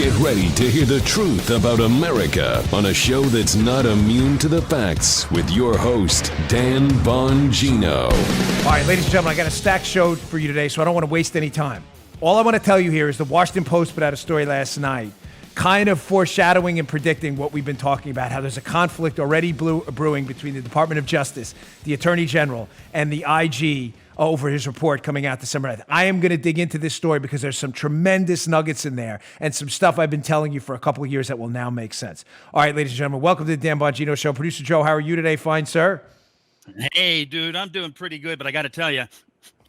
Get ready to hear the truth about America on a show that's not immune to the facts with your host, Dan Bongino. All right, ladies and gentlemen, I got a stacked show for you today, so I don't want to waste any time. All I want to tell you here is the Washington Post put out a story last night kind of foreshadowing and predicting what we've been talking about, how there's a conflict already brewing between the Department of Justice, the Attorney General, and the IG over his report coming out December 9th. I am going to dig into this story because there's some tremendous nuggets in there and some stuff I've been telling you for a couple of years that will now make sense. All right, ladies and gentlemen, welcome to the Dan Bongino Show. Producer Joe, how are you today? Fine, sir? Hey, dude, I'm doing pretty good, but I got to tell you,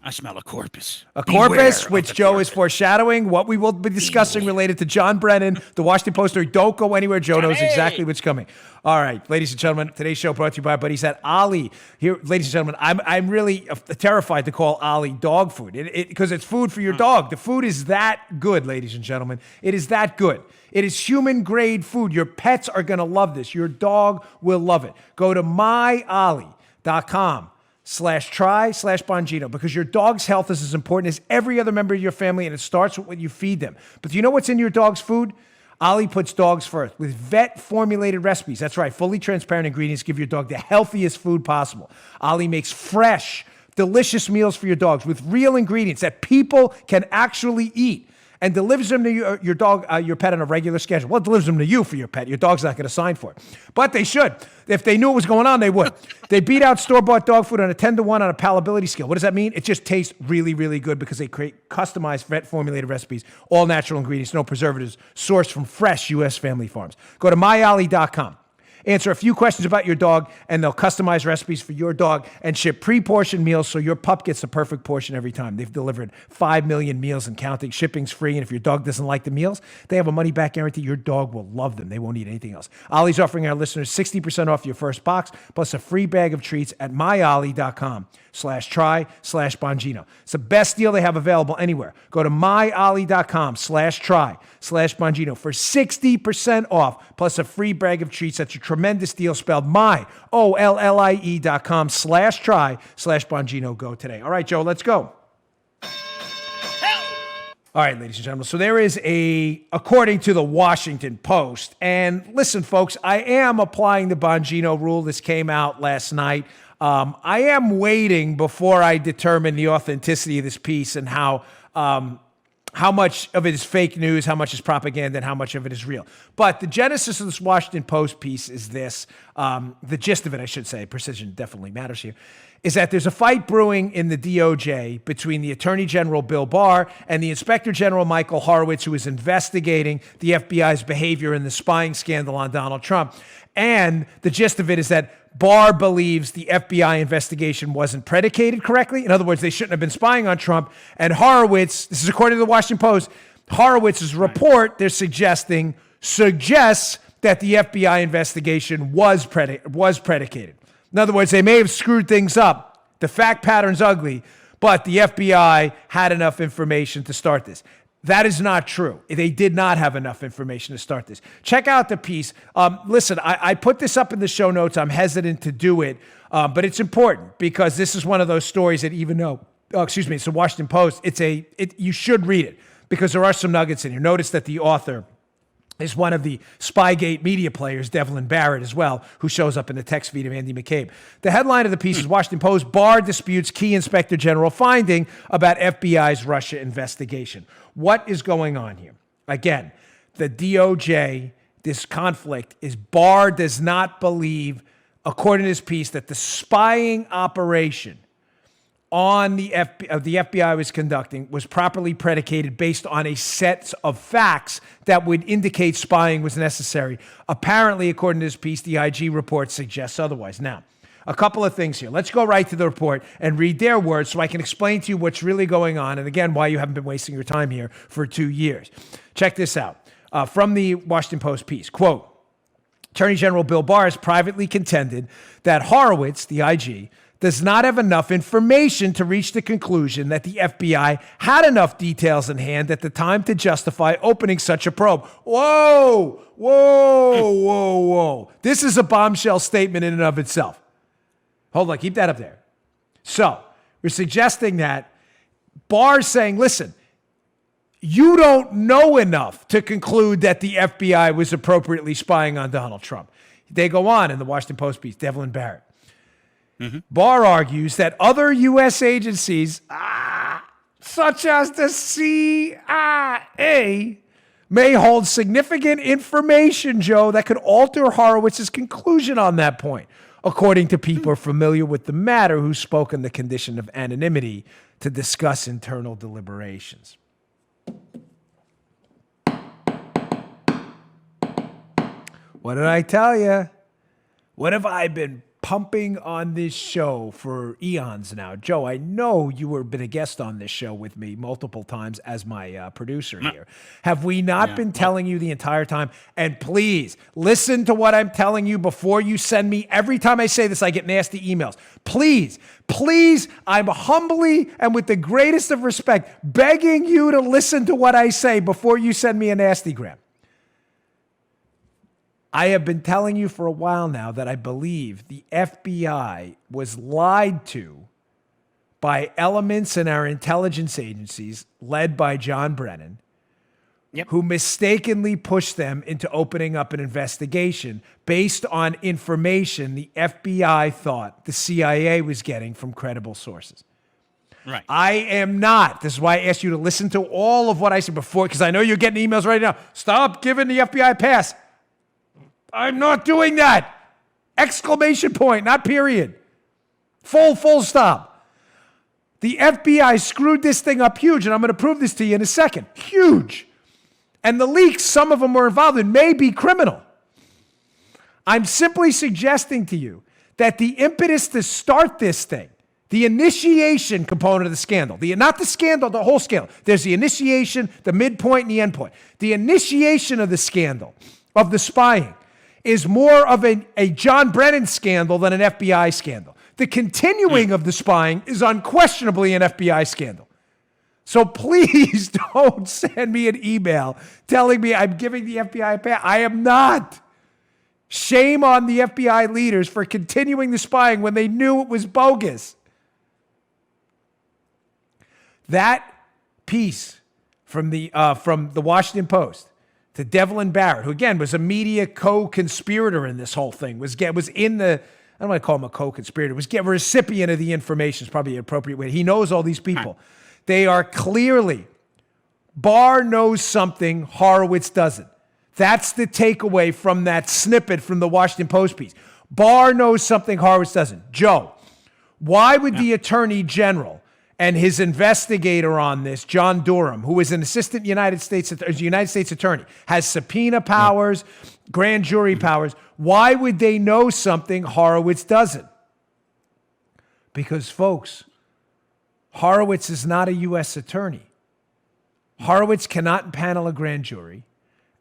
I smell a corpus. A corpus, which Joe is foreshadowing what we will be discussing related to John Brennan, the Washington Post story. Don't go anywhere. Joe knows exactly what's coming. All right, ladies and gentlemen, today's show brought to you by buddies at Ali. Here, ladies and gentlemen, I'm really terrified to call Ali dog food because it's food for your dog. The food is that good, ladies and gentlemen. It is that good. It is human-grade food. Your pets are going to love this. Your dog will love it. Go to myali.com/try/Bongino because your dog's health is as important as every other member of your family, and it starts with what you feed them. But do you know what's in your dog's food? Ali puts dogs first with vet-formulated recipes. That's right, fully transparent ingredients give your dog the healthiest food possible. Ali makes fresh, delicious meals for your dogs with real ingredients that people can actually eat, and delivers them to your dog, your pet on a regular schedule. Well, it delivers them to you for your pet. Your dog's not going to sign for it. But they should. If they knew what was going on, they would. They beat out store-bought dog food on a 10-1 on a palatability scale. What does that mean? It just tastes really, really good because they create customized vet-formulated recipes, all natural ingredients, no preservatives, sourced from fresh U.S. family farms. Go to myali.com. Answer a few questions about your dog, and they'll customize recipes for your dog and ship pre-portioned meals so your pup gets the perfect portion every time. They've delivered 5 million meals and counting. Shipping's free, and if your dog doesn't like the meals, they have a money-back guarantee. Your dog will love them. They won't eat anything else. Ollie's offering our listeners 60% off your first box, plus a free bag of treats at myollie.com/try/Bongino. It's the best deal they have available anywhere. Go to myollie.com/try/Bongino for 60% off, plus a free bag of treats. That's a tremendous deal spelled myollie.com/try/Bongino. Go today. All right, Joe, let's go. All right, ladies and gentlemen. So there is according to the Washington Post, and listen, folks, I am applying the Bongino rule. This came out last night. I am waiting before I determine the authenticity of this piece and how much of it is fake news, how much is propaganda, and how much of it is real. But the genesis of this Washington Post piece is this. The gist of it, I should say, precision definitely matters here, is that there's a fight brewing in the DOJ between the Attorney General, Bill Barr, and the Inspector General, Michael Horowitz, who is investigating the FBI's behavior in the spying scandal on Donald Trump. And the gist of it is that Barr believes the FBI investigation wasn't predicated correctly. In other words, they shouldn't have been spying on Trump. And Horowitz, this is according to the Washington Post, Horowitz's report, they're suggests that the FBI investigation was predicated. In other words, they may have screwed things up. The fact pattern's ugly, but the FBI had enough information to start this. That is not true. They did not have enough information to start this. Check out the piece. Listen, I put this up in the show notes. I'm hesitant to do it, but it's important because this is one of those stories that even though, it's the Washington Post, you should read it because there are some nuggets in here. Notice that the author is one of the Spygate media players, Devlin Barrett as well, who shows up in the text feed of Andy McCabe. The headline of the piece is Washington Post, Barr disputes key Inspector General finding about FBI's Russia investigation. What is going on here? Again, the DOJ, this conflict is Barr does not believe, according to this piece, that the spying operation on the FBI was conducting was properly predicated based on a set of facts that would indicate spying was necessary. Apparently, according to this piece, the IG report suggests otherwise. Now, a couple of things here. Let's go right to the report and read their words so I can explain to you what's really going on and, again, why you haven't been wasting your time here for 2 years. Check this out. From the Washington Post piece, quote, Attorney General Bill Barr has privately contended that Horowitz, the IG, does not have enough information to reach the conclusion that the FBI had enough details in hand at the time to justify opening such a probe. Whoa. This is a bombshell statement in and of itself. Hold on, keep that up there. So, we're suggesting that Barr's saying, listen, You don't know enough to conclude that the FBI was appropriately spying on Donald Trump. They go on in the Washington Post piece, Devlin Barrett. Barr argues that other U.S. agencies, such as the CIA, may hold significant information, Joe, that could alter Horowitz's conclusion on that point, according to people familiar with the matter who spoke on the condition of anonymity to discuss internal deliberations. What did I tell you? What have I been pumping on this show for eons now? Joe, I know you have been a guest on this show with me multiple times as my producer here. Have we not been telling you the entire time? And please, listen to what I'm telling you before you send me. Every time I say this, I get nasty emails. Please, I'm humbly and with the greatest of respect begging you to listen to what I say before you send me a nasty gram. I have been telling you for a while now that I believe the FBI was lied to by elements in our intelligence agencies led by John Brennan, who mistakenly pushed them into opening up an investigation based on information the FBI thought the CIA was getting from credible sources. Right. I am not. This is why I asked you to listen to all of what I said before, because I know you're getting emails right now. Stop giving the FBI a pass. I'm not doing that. Exclamation point, not period. Full stop. The FBI screwed this thing up huge, and I'm going to prove this to you in a second. Huge. And the leaks, some of them were involved in, may be criminal. I'm simply suggesting to you that the impetus to start this thing, the initiation component of the scandal, not the scandal, the whole scandal. There's the initiation, the midpoint, and the endpoint. The initiation of the scandal, of the spying, is more of a John Brennan scandal than an FBI scandal. The continuing of the spying is unquestionably an FBI scandal. So please don't send me an email telling me I'm giving the FBI a pass. I am not. Shame on the FBI leaders for continuing the spying when they knew it was bogus. That piece from the Washington Post to Devlin Barrett, who again was a media co-conspirator in this whole thing, was in the, I don't want to call him a co-conspirator, was a recipient of the information is probably an appropriate way. He knows all these people. They are clearly, Barr knows something Horowitz doesn't. That's the takeaway from that snippet from the Washington Post piece. Barr knows something Horowitz doesn't. Joe, why would the Attorney General and his investigator on this, John Durham, who is an assistant United States attorney, has subpoena powers, grand jury powers. Why would they know something Horowitz doesn't? Because, folks, Horowitz is not a U.S. attorney. Horowitz cannot impanel a grand jury.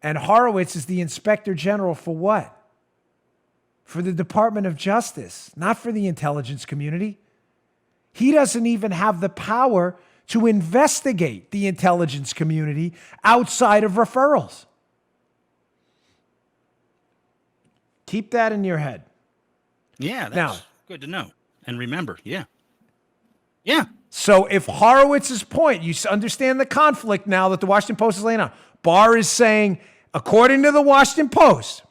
And Horowitz is the inspector general for what? For the Department of Justice, not for the intelligence community. He doesn't even have the power to investigate the intelligence community outside of referrals. Keep that in your head. Yeah, that's now, good to know. And remember, yeah. So if Horowitz's point, you understand the conflict now that the Washington Post is laying out. Barr is saying, according to the Washington Post,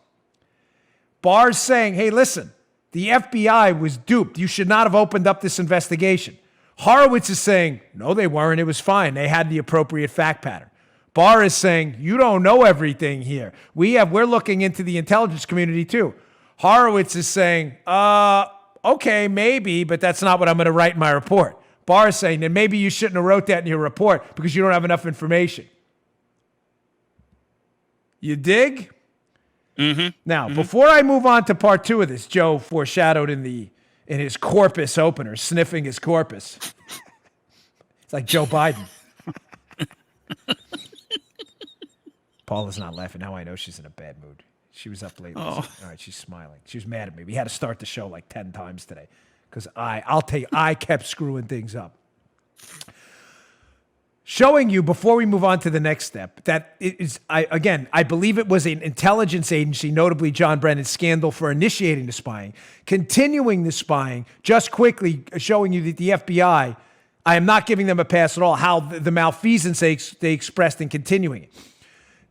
Barr is saying, hey, listen, the FBI was duped. You should not have opened up this investigation. Horowitz is saying, no, they weren't. It was fine. They had the appropriate fact pattern. Barr is saying, you don't know everything here. We're looking into the intelligence community too. Horowitz is saying, okay, maybe, but that's not what I'm going to write in my report. Barr is saying, then maybe you shouldn't have wrote that in your report because you don't have enough information. You dig? Now, before I move on to part two of this, Joe foreshadowed in his corpus opener, sniffing his corpus. It's like Joe Biden. Paula's not laughing. Now I know she's in a bad mood. She was up late. All right, she's smiling. She was mad at me. We had to start the show like 10 times today because I kept screwing things up. Showing you, before we move on to the next step, that it is, I believe it was an intelligence agency, notably John Brennan's scandal for initiating the spying, continuing the spying, just quickly showing you that the FBI I am not giving them a pass at all. How the malfeasance they expressed in continuing it.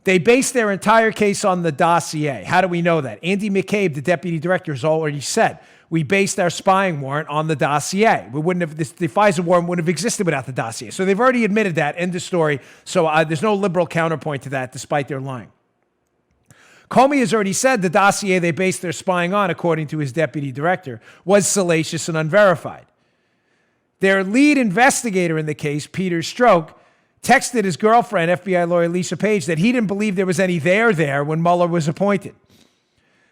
They based their entire case on the dossier. How do we know that? Andy McCabe, the deputy director, has already said, we based our spying warrant on the dossier. We wouldn't have the FISA warrant wouldn't have existed without the dossier. So they've already admitted that. End of story. So there's no liberal counterpoint to that, despite their lying. Comey has already said the dossier they based their spying on, according to his deputy director, was salacious and unverified. Their lead investigator in the case, Peter Strzok, texted his girlfriend, FBI lawyer Lisa Page, that he didn't believe there was any there when Mueller was appointed.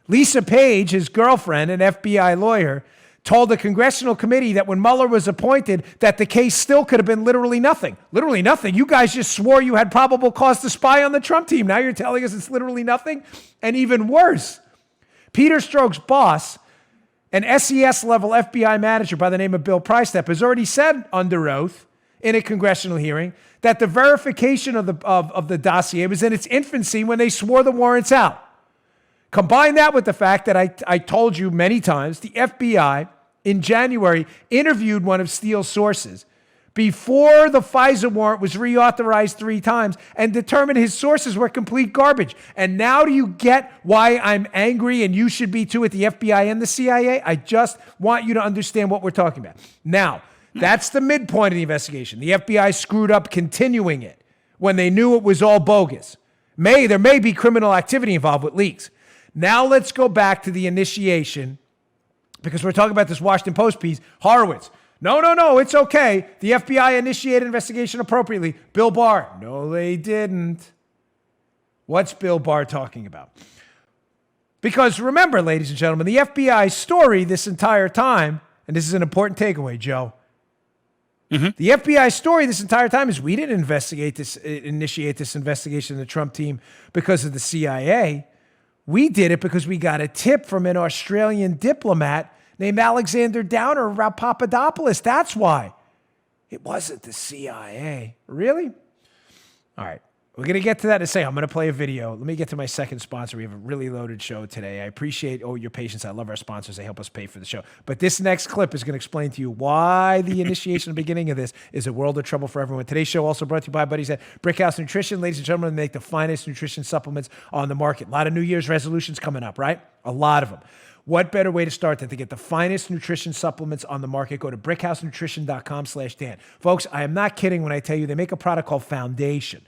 Lisa Page, his girlfriend, an FBI lawyer, told the congressional committee that when Mueller was appointed, that the case still could have been literally nothing. Literally nothing. You guys just swore you had probable cause to spy on the Trump team. Now you're telling us it's literally nothing? And even worse, Peter Strzok's boss, an SES-level FBI manager by the name of Bill Prystep, has already said under oath in a congressional hearing that the verification of the dossier was in its infancy when they swore the warrants out. Combine that with the fact that I told you many times, the FBI in January interviewed one of Steele's sources before the FISA warrant was reauthorized 3 times and determined his sources were complete garbage. And now do you get why I'm angry, and you should be too, at the FBI and the CIA? I just want you to understand what we're talking about. Now, that's the midpoint of the investigation. The FBI screwed up continuing it when they knew it was all bogus. There may be criminal activity involved with leaks. Now let's go back to the initiation, because we're talking about this Washington Post piece. Horowitz, no, it's okay. The FBI initiated investigation appropriately. Bill Barr, no, they didn't. What's Bill Barr talking about? Because remember, ladies and gentlemen, the FBI story this entire time, and this is an important takeaway, Joe, the FBI story this entire time is we didn't initiate this investigation of the Trump team because of the CIA. We did it because we got a tip from an Australian diplomat named Alexander Downer about Papadopoulos. That's why. It wasn't the CIA. Really? All right. We're going to get to that in a second. I'm going to play a video. Let me get to my second sponsor. We have a really loaded show today. I appreciate your patience. I love our sponsors. They help us pay for the show. But this next clip is going to explain to you why the initiation, the beginning of this, is a world of trouble for everyone. Today's show also brought to you by buddies at Brickhouse Nutrition. Ladies and gentlemen, they make the finest nutrition supplements on the market. A lot of New Year's resolutions coming up, right? A lot of them. What better way to start than to get the finest nutrition supplements on the market? Go to brickhousenutrition.com/Dan. Folks, I am not kidding when I tell you they make a product called Foundation.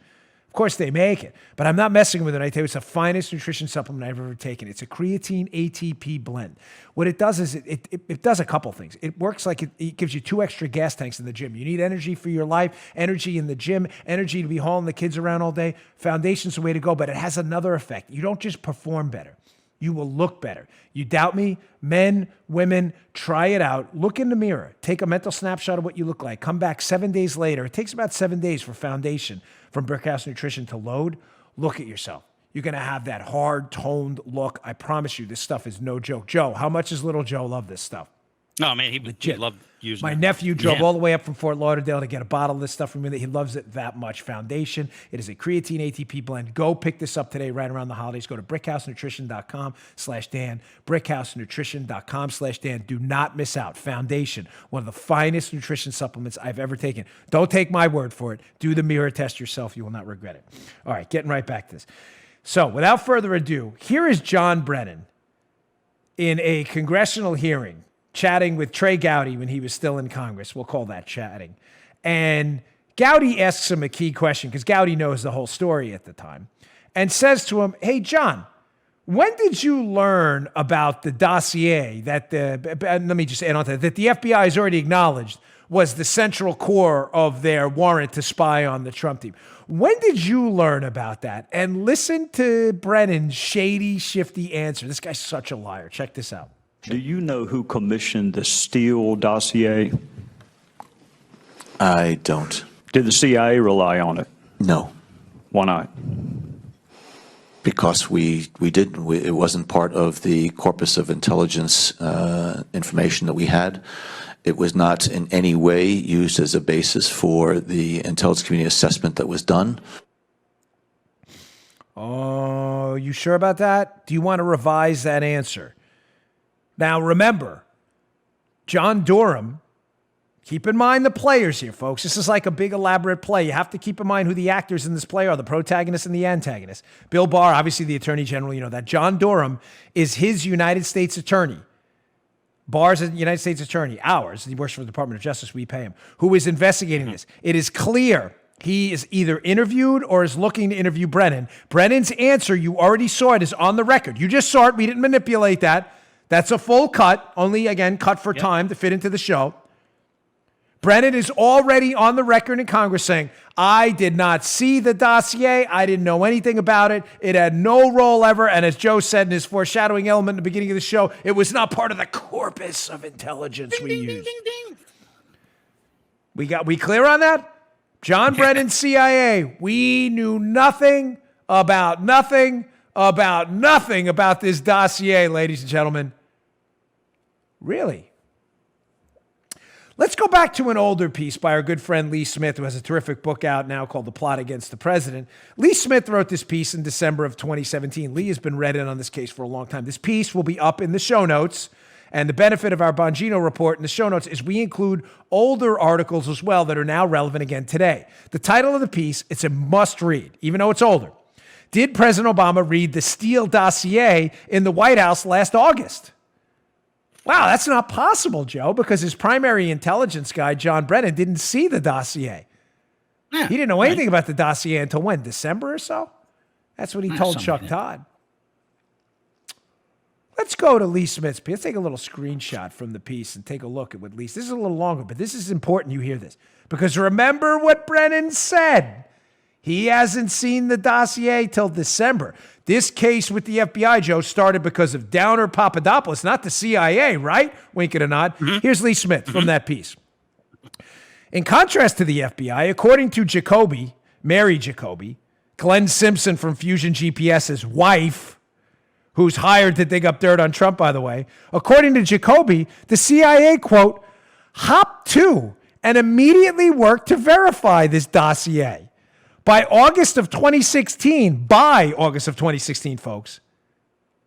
Of course, they make it, but I'm not messing with it. I tell you, it's the finest nutrition supplement I've ever taken. It's a creatine ATP blend. What it does is it does a couple things. It works like it gives you 2 extra gas tanks in the gym. You need energy for your life, energy in the gym, energy to be hauling the kids around all day. Foundation's the way to go, but it has another effect. You don't just perform better. You will look better. You doubt me? Men, women, try it out. Look in the mirror. Take a mental snapshot of what you look like. Come back 7 days later. It takes about 7 days for Foundation from Brickhouse Nutrition to load. Look at yourself. You're going to have that hard-toned look. I promise you, this stuff is no joke. Joe, how much does little Joe love this stuff? Oh, man, he loved using My it. nephew drove all the way up from Fort Lauderdale to get a bottle of this stuff from me. He loves it that much. Foundation. It is a creatine ATP blend. Go pick this up today, right around the holidays. Go to brickhousenutrition.com/Dan. brickhousenutrition.com/Dan. Do not miss out. Foundation, one of the finest nutrition supplements I've ever taken. Don't take my word for it. Do the mirror test yourself. You will not regret it. All right, getting right back to this. So without further ado, here is John Brennan in a congressional hearing, chatting with Trey Gowdy when he was still in Congress. We'll call that chatting. And Gowdy asks him a key question, because Gowdy knows the whole story at the time, and says to him, hey, John, when did you learn about the dossier that let me just add on to that the FBI has already acknowledged was the central core of their warrant to spy on the Trump team? When did you learn about that? And listen to Brennan's shady, shifty answer. This guy's such a liar. Check this out. Do you know who commissioned the Steele dossier? I don't. Did the CIA rely on it? No. Why not? Because we didn't. It wasn't part of the corpus of intelligence information that we had. It was not in any way used as a basis for the intelligence community assessment that was done. Oh, you sure about that? Do you want to revise that answer? Now, remember, John Durham, Keep in mind the players here, folks. This is like a big elaborate play. You have to keep in mind who the actors in this play are, the protagonist and the antagonist. Bill Barr, obviously the Attorney General, you know that. John Durham is his United States Attorney. Barr's a United States Attorney. Ours, he works for the Department of Justice, we pay him, who is investigating this. It is clear he is either interviewed or is looking to interview Brennan. Brennan's answer, you already saw it, is on the record. You just saw it. We didn't manipulate that. That's a full cut, only, again, cut for time to fit into the show. Brennan is already on the record in Congress saying, I did not see the dossier. I didn't know anything about it. It had no role ever. And as Joe said in his foreshadowing element in the beginning of the show, it was not part of the corpus of intelligence we used. Ding. We clear on that? John Brennan, CIA. We knew nothing about this dossier, ladies and gentlemen. Really? Let's go back to an older piece by our good friend Lee Smith, who has a terrific book out now called The Plot Against the President. Lee Smith wrote this piece in December of 2017. Lee has been read in on this case for a long time. This piece will be up in the show notes. And the benefit of our Bongino report in the show notes is we include older articles as well that are now relevant again today. The title of the piece, it's a must read, even though it's older. Did President Obama read the Steele dossier in the White House last August? Wow, that's not possible, Joe, because his primary intelligence guy, John Brennan, didn't see the dossier. Yeah, He didn't know anything about the dossier until when? December or so? That's what he told Chuck Todd. Let's go to Lee Smith's piece. Let's take a little screenshot from the piece and take a look at what Lee... This is a little longer, but this is important you hear this. Because remember what Brennan said. He hasn't seen the dossier till December. This case with the FBI, Joe, started because of Downer Papadopoulos, not the CIA, right? Wink and a nod. Here's Lee Smith from that piece. In contrast to the FBI, according to Jacoby, Mary Jacoby, Glenn Simpson from Fusion GPS's wife, who's hired to dig up dirt on Trump, by the way, according to Jacoby, the CIA, quote, hopped to and immediately worked to verify this dossier. By August of 2016, folks,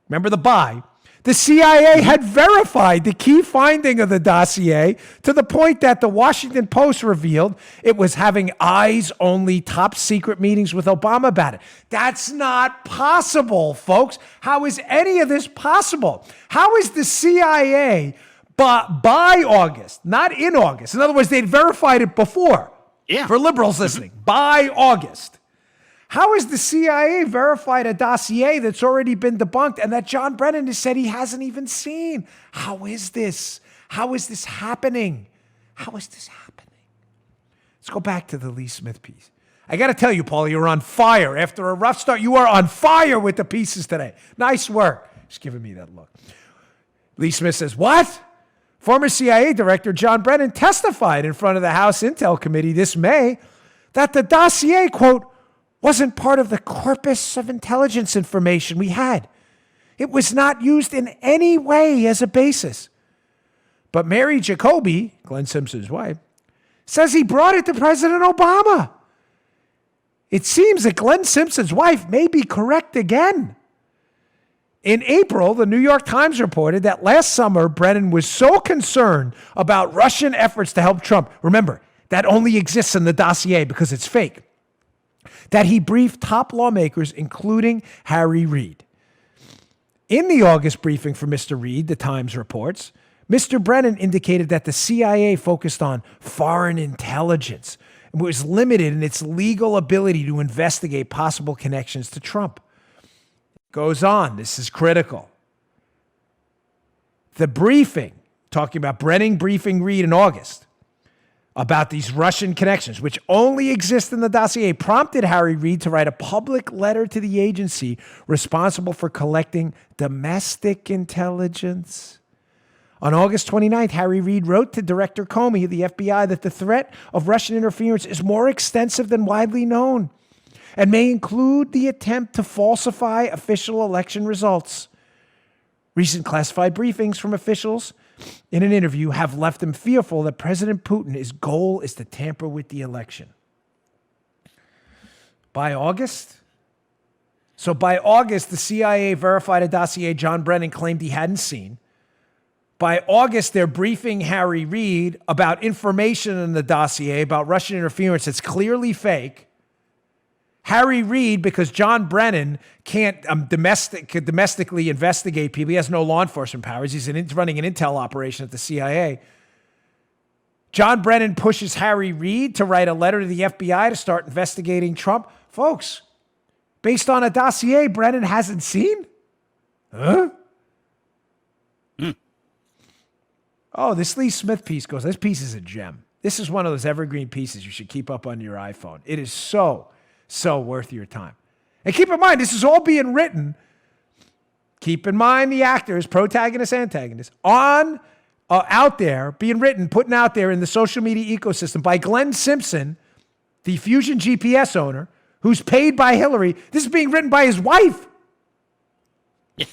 remember the by, the CIA had verified the key finding of the dossier to the point that the Washington Post revealed it was having eyes-only top secret meetings with Obama about it. That's not possible, folks. How is any of this possible? How is the CIA, by August, not in August, in other words, they'd verified it before, for liberals listening, by August. How has the CIA verified a dossier that's already been debunked and that John Brennan has said he hasn't even seen? How is this? How is this happening? How is this happening? Let's go back to the Lee Smith piece. I got to tell you, Paul, you're on fire. After a rough start, you are on fire with the pieces today. Nice work. Just giving me that look. Lee Smith says, what? Former CIA Director John Brennan testified in front of the House Intel Committee this May that the dossier, quote, wasn't part of the corpus of intelligence information we had. It was not used in any way as a basis. But Mary Jacoby, Glenn Simpson's wife, says he brought it to President Obama. It seems that Glenn Simpson's wife may be correct again. In April, the New York Times reported that last summer, Brennan was so concerned about Russian efforts to help Trump. Remember, that only exists in the dossier because it's fake. That he briefed top lawmakers, including Harry Reid. In the August briefing for Mr. Reid, the Times reports, Mr. Brennan indicated that the CIA focused on foreign intelligence and was limited in its legal ability to investigate possible connections to Trump. Goes on, this is critical. The briefing, talking about Brennan briefing Reid in August, about these Russian connections, which only exist in the dossier, prompted Harry Reid to write a public letter to the agency responsible for collecting domestic intelligence. On August 29th, Harry Reid wrote to Director Comey of the FBI that the threat of Russian interference is more extensive than widely known and may include the attempt to falsify official election results. Recent classified briefings from officials in an interview have left him fearful that President Putin's goal is to tamper with the election. By August? So by August, the CIA verified a dossier John Brennan claimed he hadn't seen. By August, they're briefing Harry Reid about information in the dossier about Russian interference that's clearly fake. Harry Reid, because John Brennan can't domestically investigate people. He has no law enforcement powers. He's running an intel operation at the CIA. John Brennan pushes Harry Reid to write a letter to the FBI to start investigating Trump. Folks, based on a dossier Brennan hasn't seen? Huh? Oh, this Lee Smith piece goes, this piece is a gem. This is one of those evergreen pieces you should keep up on your iPhone. It is so worth your time. And keep in mind, this is all being written, keep in mind the actors, protagonists, antagonists, out there, being written, putting out there in the social media ecosystem by Glenn Simpson, the Fusion GPS owner, who's paid by Hillary. This is being written by his wife. Yeah.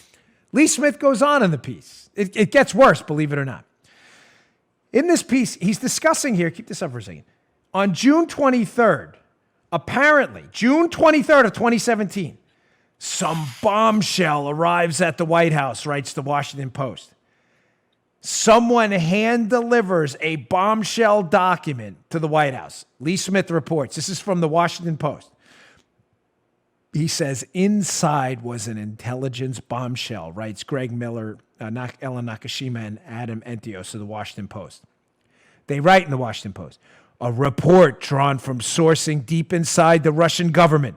Lee Smith goes on in the piece. It gets worse, believe it or not. In this piece, he's discussing here, keep this up for a second, on June 23rd, apparently, June 23rd of 2017, some bombshell arrives at the White House, writes the Washington Post. Someone hand delivers a bombshell document to the White House. Lee Smith reports. This is from the Washington Post. He says, inside was an intelligence bombshell, writes Greg Miller, Ellen Nakashima, and Adam Entios of the Washington Post. They write in the Washington Post, a report drawn from sourcing deep inside the Russian government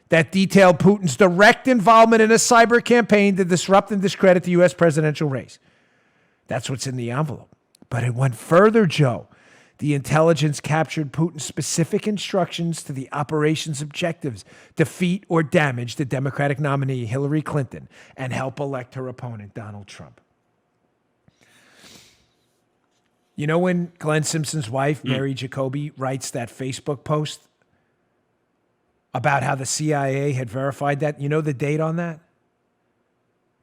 that detailed Putin's direct involvement in a cyber campaign to disrupt and discredit the U.S. presidential race. That's what's in the envelope. But it went further, Joe. The intelligence captured Putin's specific instructions to the operation's objectives: defeat or damage the Democratic nominee Hillary Clinton and help elect her opponent Donald Trump. You know when Glenn Simpson's wife, Mary Jacoby, writes that Facebook post about how the CIA had verified that? You know the date on that?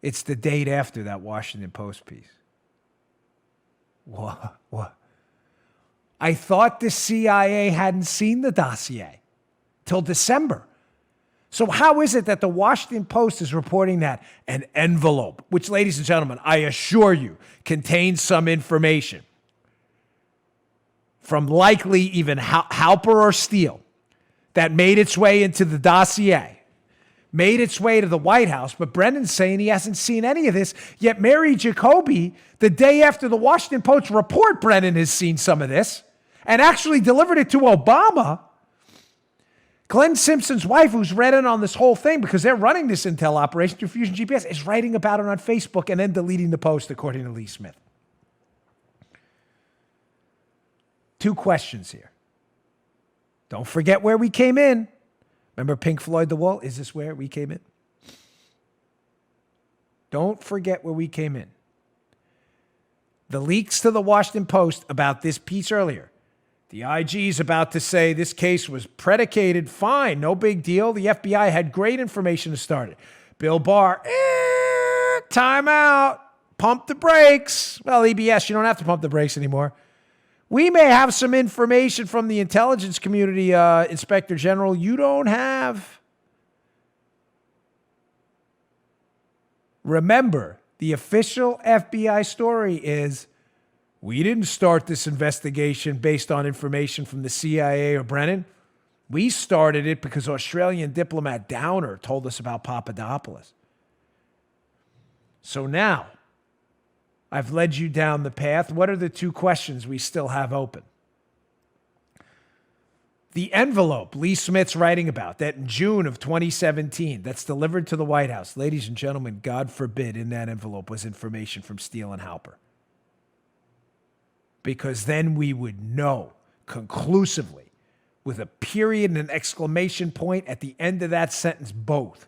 It's the date after that Washington Post piece. What? I thought the CIA hadn't seen the dossier till December. So how is it that the Washington Post is reporting that an envelope, which, ladies and gentlemen, I assure you, contains some information from likely even Halper or Steele that made its way into the dossier, made its way to the White House, but Brennan's saying he hasn't seen any of this, yet Mary Jacoby, the day after the Washington Post report, Brennan has seen some of this and actually delivered it to Obama. Glenn Simpson's wife, who's read in on this whole thing because they're running this intel operation through Fusion GPS, is writing about it on Facebook and then deleting the post, according to Lee Smith. Two questions here. Don't forget where we came in. Remember Pink Floyd, The Wall? Is this where we came in? Don't forget where we came in. The leaks to the Washington Post about this piece earlier. The IG is about to say this case was predicated, fine, no big deal. The FBI had great information to start it. Bill Barr, time out, pump the brakes. Well, EBS, you don't have to pump the brakes anymore. We may have some information from the intelligence community, Inspector General, you don't have. Remember, the official FBI story is, we didn't start this investigation based on information from the CIA or Brennan. We started it because Australian diplomat Downer told us about Papadopoulos. So now, I've led you down the path. What are the two questions we still have open? The envelope Lee Smith's writing about, that in June of 2017, that's delivered to the White House. Ladies and gentlemen, God forbid in that envelope was information from Steele and Halper. Because then we would know conclusively, with a period and an exclamation point at the end of that sentence, both,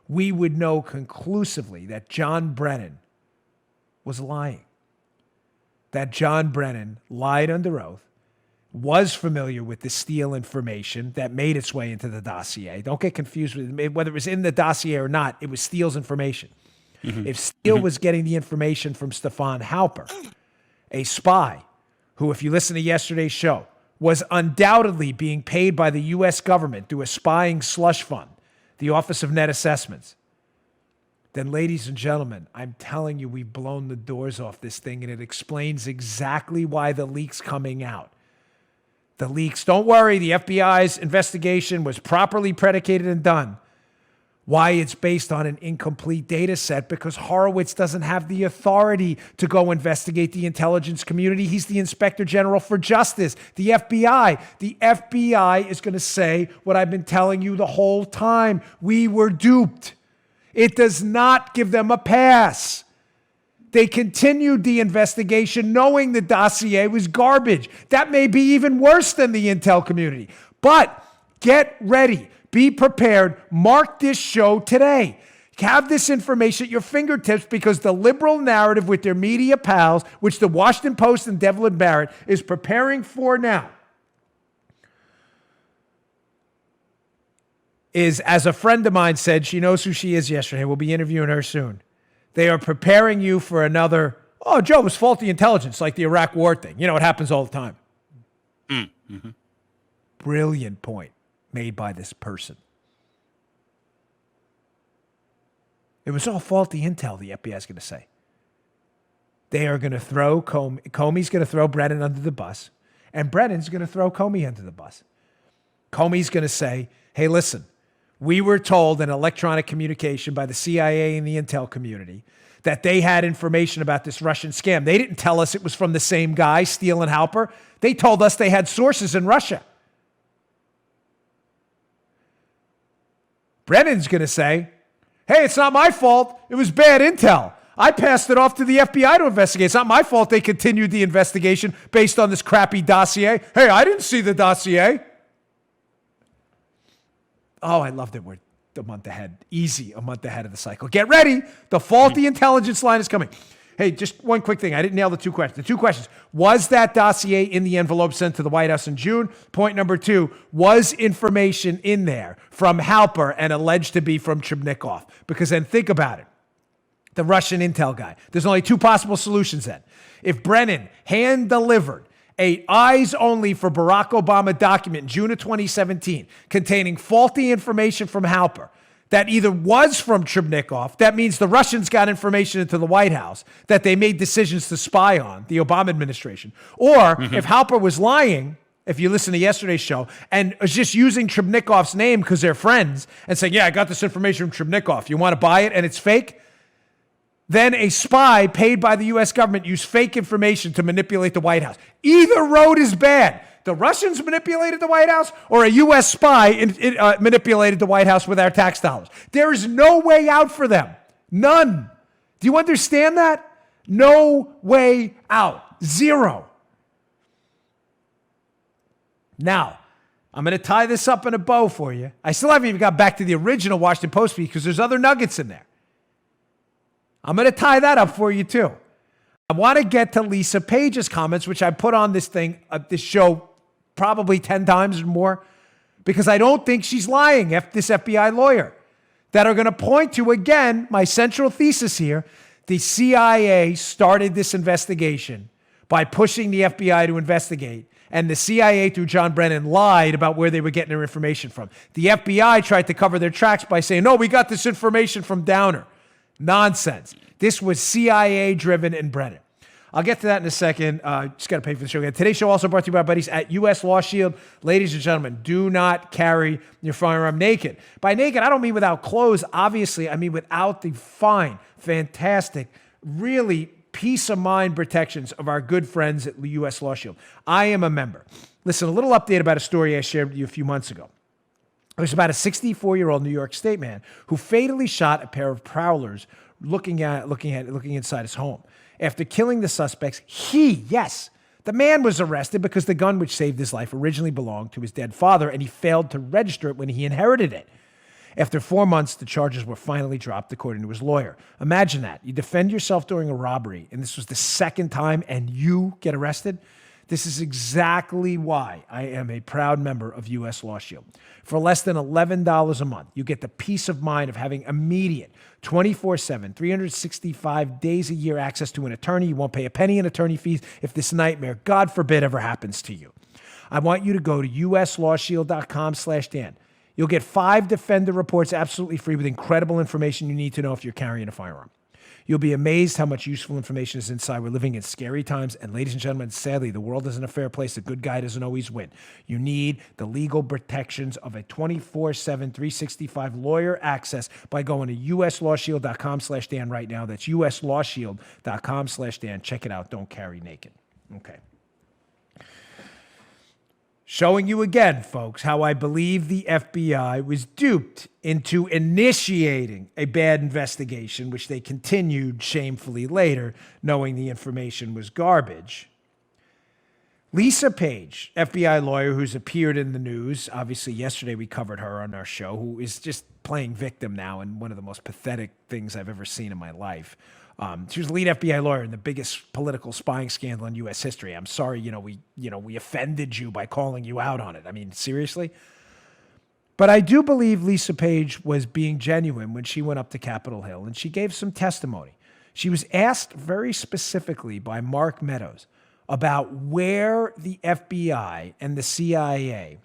we would know conclusively that John Brennan was lying. That John Brennan lied under oath, was familiar with the Steele information that made its way into the dossier. Don't get confused with it. Whether it was in the dossier or not, it was Steele's information. Mm-hmm. If Steele was getting the information from Stefan Halper, a spy who, if you listen to yesterday's show, was undoubtedly being paid by the U.S. government through a spying slush fund, the Office of Net Assessments, then ladies and gentlemen, I'm telling you, we've blown the doors off this thing, and it explains exactly why the leak's coming out. The leaks, don't worry, the FBI's investigation was properly predicated and done. Why it's based on an incomplete data set, because Horowitz doesn't have the authority to go investigate the intelligence community. He's the Inspector General for Justice, the FBI. The FBI is going to say what I've been telling you the whole time. We were duped. It does not give them a pass. They continued the investigation knowing the dossier was garbage. That may be even worse than the intel community. But get ready. Be prepared. Mark this show today. Have this information at your fingertips, because the liberal narrative with their media pals, which the Washington Post and Devlin Barrett is preparing for now, is, as a friend of mine said, she knows who she is yesterday. We'll be interviewing her soon. They are preparing you for another, oh, Joe, it was faulty intelligence, like the Iraq war thing. You know, it happens all the time. Mm-hmm. Brilliant point made by this person. It was all faulty intel, the FBI is going to say. They are going to throw Comey's going to throw Brennan under the bus, and Brennan's going to throw Comey under the bus. Comey's going to say, hey, listen, we were told in electronic communication by the CIA and the intel community that they had information about this Russian scam. They didn't tell us it was from the same guy, Steele and Halper. They told us they had sources in Russia. Brennan's going to say, hey, it's not my fault. It was bad intel. I passed it off to the FBI to investigate. It's not my fault they continued the investigation based on this crappy dossier. Hey, I didn't see the dossier. Oh, I loved it. We're a month ahead. Easy, a month ahead of the cycle. Get ready. The faulty intelligence line is coming. Hey, just one quick thing. I didn't nail the two questions. The two questions. Was that dossier in the envelope sent to the White House in June? Point number two, was information in there from Halper and alleged to be from Chernykov? Because then think about it. The Russian intel guy. There's only two possible solutions then. If Brennan hand-delivered a eyes-only for Barack Obama document in June of 2017 containing faulty information from Halper that either was from Chernykov, that means the Russians got information into the White House that they made decisions to spy on, the Obama administration, or if Halper was lying, if you listen to yesterday's show, and was just using Chernykhov's name because they're friends and saying, yeah, I got this information from Chernykov. You want to buy it and it's fake? Then a spy paid by the U.S. government used fake information to manipulate the White House. Either road is bad. The Russians manipulated the White House, or a U.S. spy manipulated the White House with our tax dollars. There is no way out for them. None. Do you understand that? No way out. Zero. Now, I'm going to tie this up in a bow for you. I still haven't even got back to the original Washington Post piece because there's other nuggets in there. I'm going to tie that up for you too. I want to get to Lisa Page's comments, which I put on this thing, this show probably 10 times or more, because I don't think she's lying, this FBI lawyer, that are going to point to, again, my central thesis here. The CIA started this investigation by pushing the FBI to investigate, and the CIA, through John Brennan, lied about where they were getting their information from. The FBI tried to cover their tracks by saying, no, we got this information from Downer. Nonsense. This was CIA-driven and Brennan. I'll get to that in a second. Just got to pay for the show again. Today's show also brought to you by our buddies at U.S. Law Shield. Ladies and gentlemen, do not carry your firearm naked. By naked, I don't mean without clothes, obviously. I mean without the fine, fantastic, really peace of mind protections of our good friends at U.S. Law Shield. I am a member. Listen, a little update about a story I shared with you a few months ago. It was about a 64-year-old New York State man who fatally shot a pair of prowlers looking inside his home. After killing the suspects, the man was arrested because the gun which saved his life originally belonged to his dead father, and he failed to register it when he inherited it. After 4 months, the charges were finally dropped, according to his lawyer. Imagine that. You defend yourself during a robbery, and this was the second time, and you get arrested? This is exactly why I am a proud member of U.S. Law Shield. For less than $11 a month, you get the peace of mind of having immediate, 24/7, 365 days a year access to an attorney. You won't pay a penny in attorney fees if this nightmare, God forbid, ever happens to you. I want you to go to uslawshield.com/Dan. You'll get 5 Defender reports absolutely free with incredible information you need to know if you're carrying a firearm. You'll be amazed how much useful information is inside. We're living in scary times, and ladies and gentlemen, sadly, the world isn't a fair place. A good guy doesn't always win. You need the legal protections of a 24/7, 365 lawyer access by going to uslawshield.com/Dan right now. That's uslawshield.com/Dan. Check it out. Don't carry naked. Okay. Showing you again, folks, how I believe the FBI was duped into initiating a bad investigation, which they continued shamefully later, knowing the information was garbage. Lisa Page, FBI lawyer who's appeared in the news, obviously yesterday we covered her on our show, who is just playing victim now in one of the most pathetic things I've ever seen in my life. She was the lead FBI lawyer in the biggest political spying scandal in U.S. history. I'm sorry, we offended you by calling you out on it. I mean, seriously? But I do believe Lisa Page was being genuine when she went up to Capitol Hill and she gave some testimony. She was asked very specifically by Mark Meadows about where the FBI and the CIA,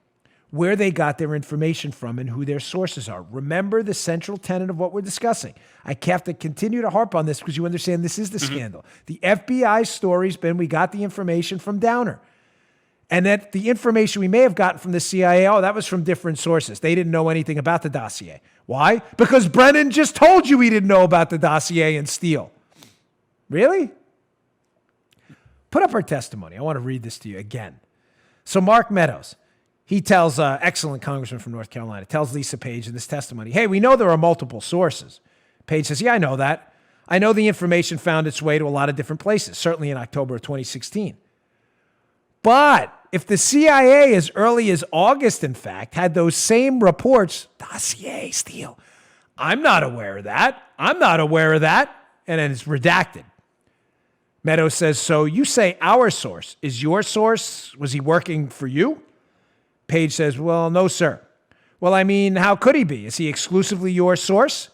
where they got their information from and who their sources are. Remember the central tenet of what we're discussing. I have to continue to harp on this because you understand this is the scandal. The FBI story's been, we got the information from Downer. And that the information we may have gotten from the CIA, that was from different sources. They didn't know anything about the dossier. Why? Because Brennan just told you he didn't know about the dossier and Steele. Really? Put up her testimony. I want to read this to you again. So Mark Meadows, he tells excellent congressman from North Carolina, tells Lisa Page in this testimony, hey, we know there are multiple sources. Page says, yeah, I know that. I know the information found its way to a lot of different places, certainly in October of 2016. But if the CIA as early as August, in fact, had those same reports, dossier, Steele, I'm not aware of that. I'm not aware of that. And then it's redacted. Meadows says, so you say our source. Is your source, was he working for you? Page says, well, no, sir. Well, I mean, how could he be? Is he exclusively your source?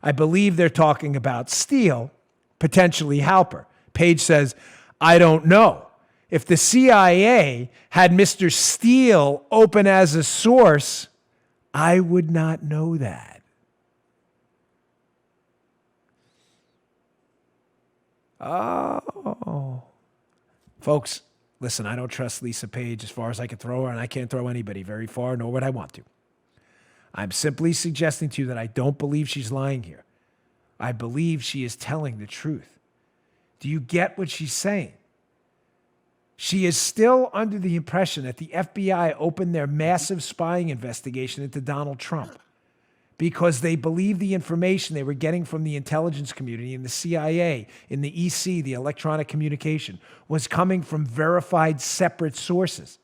I believe they're talking about Steele, potentially Halper. Page says, I don't know. If the CIA had Mr. Steele open as a source, I would not know that. Oh. Folks, listen, I don't trust Lisa Page as far as I can throw her, and I can't throw anybody very far, nor would I want to. I'm simply suggesting to you that I don't believe she's lying here. I believe she is telling the truth. Do you get what she's saying? She is still under the impression that the FBI opened their massive spying investigation into Donald Trump because they believe the information they were getting from the intelligence community in the CIA, in the EC, the electronic communication, was coming from verified separate sources.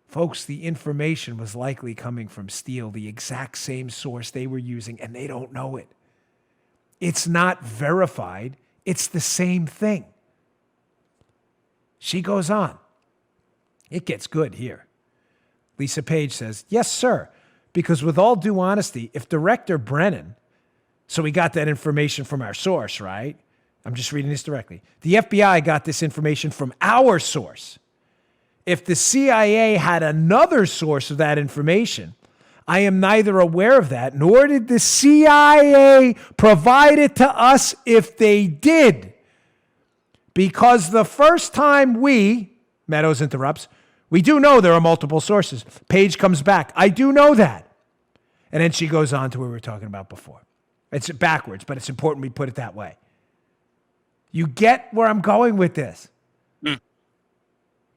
Folks, the information was likely coming from Steele, the exact same source they were using, and they don't know it. It's not verified. It's the same thing. She goes on. It gets good here. Lisa Page says, yes, sir, because with all due honesty, if Director Brennan, so we got that information from our source, right? I'm just reading this directly. The FBI got this information from our source. If the CIA had another source of that information, I am neither aware of that, nor did the CIA provide it to us if they did. Because the first time Meadows interrupts, we do know there are multiple sources. Page comes back. I do know that. And then she goes on to what we were talking about before. It's backwards, but it's important we put it that way. You get where I'm going with this.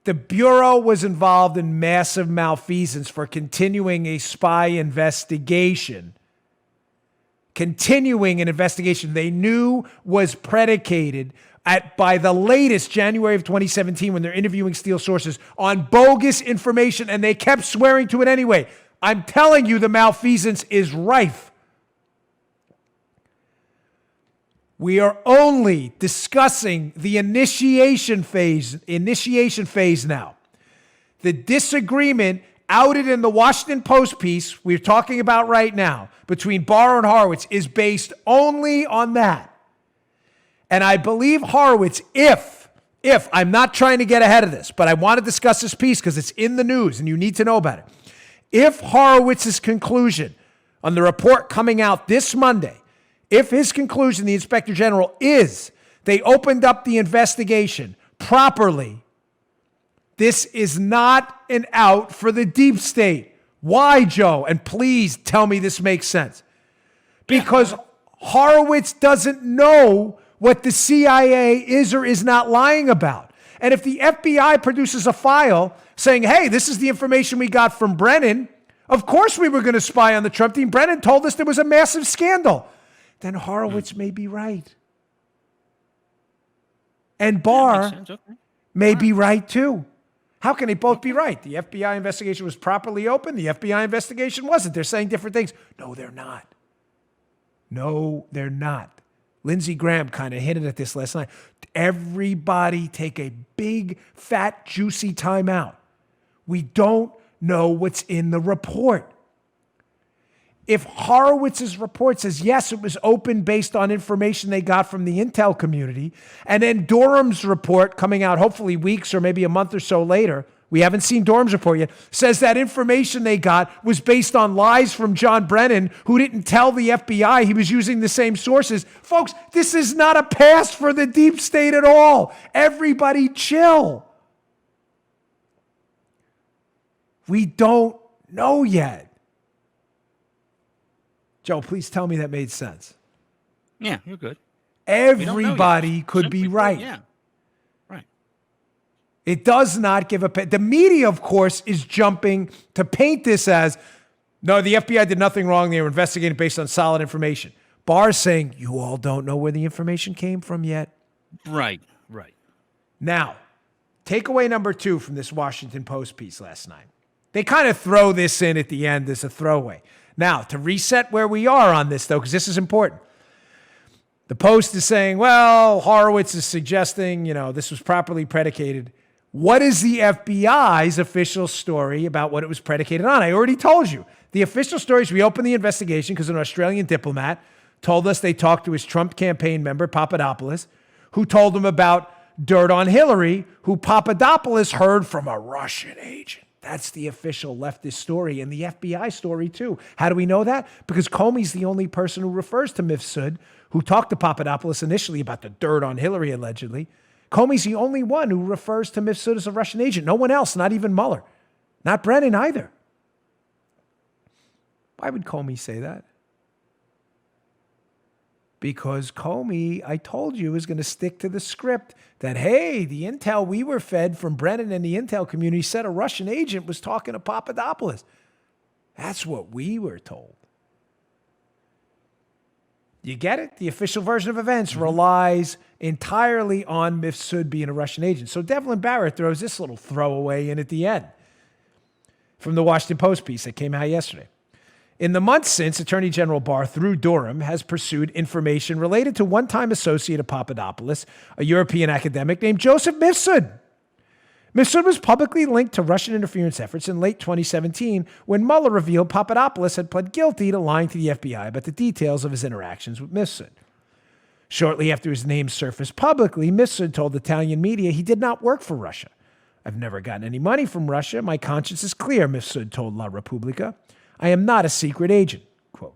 The Bureau was involved in massive malfeasance for continuing a spy investigation. Continuing an investigation they knew was predicated by the latest January of 2017 when they're interviewing Steele sources on bogus information, and they kept swearing to it anyway. I'm telling you, the malfeasance is rife. We are only discussing the initiation phase now. The disagreement outed in the Washington Post piece we're talking about right now between Barr and Horowitz is based only on that. And I believe Horowitz, if I'm not trying to get ahead of this, but I want to discuss this piece because it's in the news and you need to know about it. If Horowitz's conclusion on the report coming out this Monday, if his conclusion, the Inspector General, is they opened up the investigation properly, this is not an out for the deep state. Why, Joe? And please tell me this makes sense. Because Horowitz doesn't know what the CIA is or is not lying about. And if the FBI produces a file saying, hey, this is the information we got from Brennan, of course we were going to spy on the Trump team. Brennan told us there was a massive scandal. Then Horowitz may be right. And Barr may be right too. How can they both be right? The FBI investigation was properly open. The FBI investigation wasn't. They're saying different things. No, they're not. No, they're not. Lindsey Graham kind of hinted at this last night. Everybody take a big, fat, juicy timeout. We don't know what's in the report. If Horowitz's report says, yes, it was open based on information they got from the intel community, and then Durham's report coming out hopefully weeks or maybe a month or so later, we haven't seen Durham's report yet, says that information they got was based on lies from John Brennan, who didn't tell the FBI he was using the same sources. Folks, this is not a pass for the deep state at all. Everybody chill. We don't know yet. Joe, please tell me that made sense. Yeah, you're good. Everybody could be right. Yeah, right. It does not give the media, of course, is jumping to paint this as, no, the FBI did nothing wrong. They were investigating based on solid information. Barr's saying, you all don't know where the information came from yet. Right. Now, takeaway number 2 from this Washington Post piece last night. They kind of throw this in at the end as a throwaway. Now, to reset where we are on this, though, because this is important. The Post is saying, well, Horowitz is suggesting, this was properly predicated. What is the FBI's official story about what it was predicated on? I already told you. The official story is we opened the investigation because an Australian diplomat told us they talked to his Trump campaign member, Papadopoulos, who told them about dirt on Hillary, who Papadopoulos heard from a Russian agent. That's the official leftist story, and the FBI story, too. How do we know that? Because Comey's the only person who refers to Mifsud, who talked to Papadopoulos initially about the dirt on Hillary, allegedly. Comey's the only one who refers to Mifsud as a Russian agent. No one else, not even Mueller. Not Brennan either. Why would Comey say that? Because Comey, I told you, is going to stick to the script that, hey, the intel we were fed from Brennan and the intel community said a Russian agent was talking to Papadopoulos. That's what we were told. You get it? The official version of events relies entirely on Mifsud being a Russian agent. So Devlin Barrett throws this little throwaway in at the end from the Washington Post piece that came out yesterday. In the months since, Attorney General Barr, through Durham, has pursued information related to one-time associate of Papadopoulos, a European academic named Joseph Mifsud. Mifsud was publicly linked to Russian interference efforts in late 2017 when Mueller revealed Papadopoulos had pled guilty to lying to the FBI about the details of his interactions with Mifsud. Shortly after his name surfaced publicly, Mifsud told Italian media he did not work for Russia. I've never gotten any money from Russia. My conscience is clear, Mifsud told La Repubblica. I am not a secret agent, quote.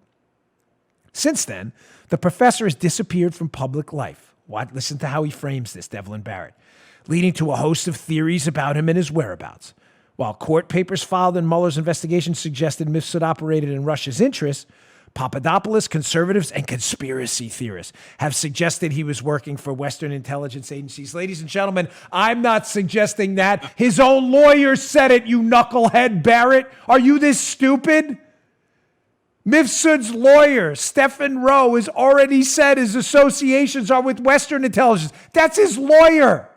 Since then, the professor has disappeared from public life. What? Listen to how he frames this, Devlin Barrett, leading to a host of theories about him and his whereabouts. While court papers filed in Mueller's investigation suggested Mifsud operated in Russia's interests, Papadopoulos, conservatives, and conspiracy theorists have suggested he was working for Western intelligence agencies. Ladies and gentlemen, I'm not suggesting that. His own lawyer said it, you knucklehead Barrett. Are you this stupid? Mifsud's lawyer, Stephen Rowe, has already said his associations are with Western intelligence. That's his lawyer.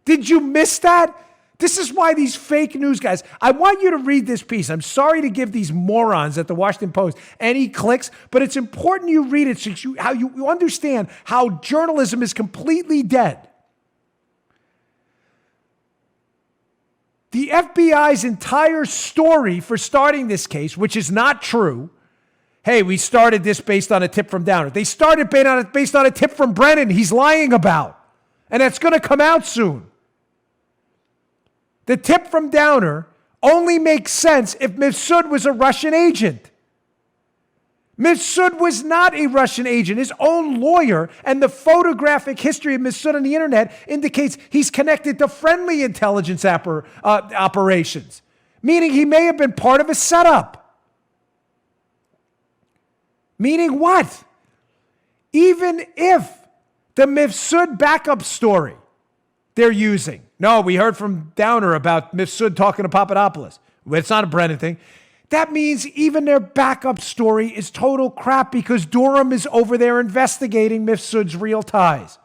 Did you miss that? This is why these fake news guys, I want you to read this piece. I'm sorry to give these morons at the Washington Post any clicks, but it's important you read it so you understand how journalism is completely dead. The FBI's entire story for starting this case, which is not true, hey, we started this based on a tip from Downer. They started based on a tip from Brennan he's lying about, and that's going to come out soon. The tip from Downer only makes sense if Mifsud was a Russian agent. Mifsud was not a Russian agent. His own lawyer and the photographic history of Mifsud on the internet indicates he's connected to friendly intelligence operations, meaning he may have been part of a setup. Meaning what? Even if the Mifsud backup story they're using. No, we heard from Downer about Mifsud talking to Papadopoulos. It's not a Brennan thing. That means even their backup story is total crap because Durham is over there investigating Mifsud's real ties.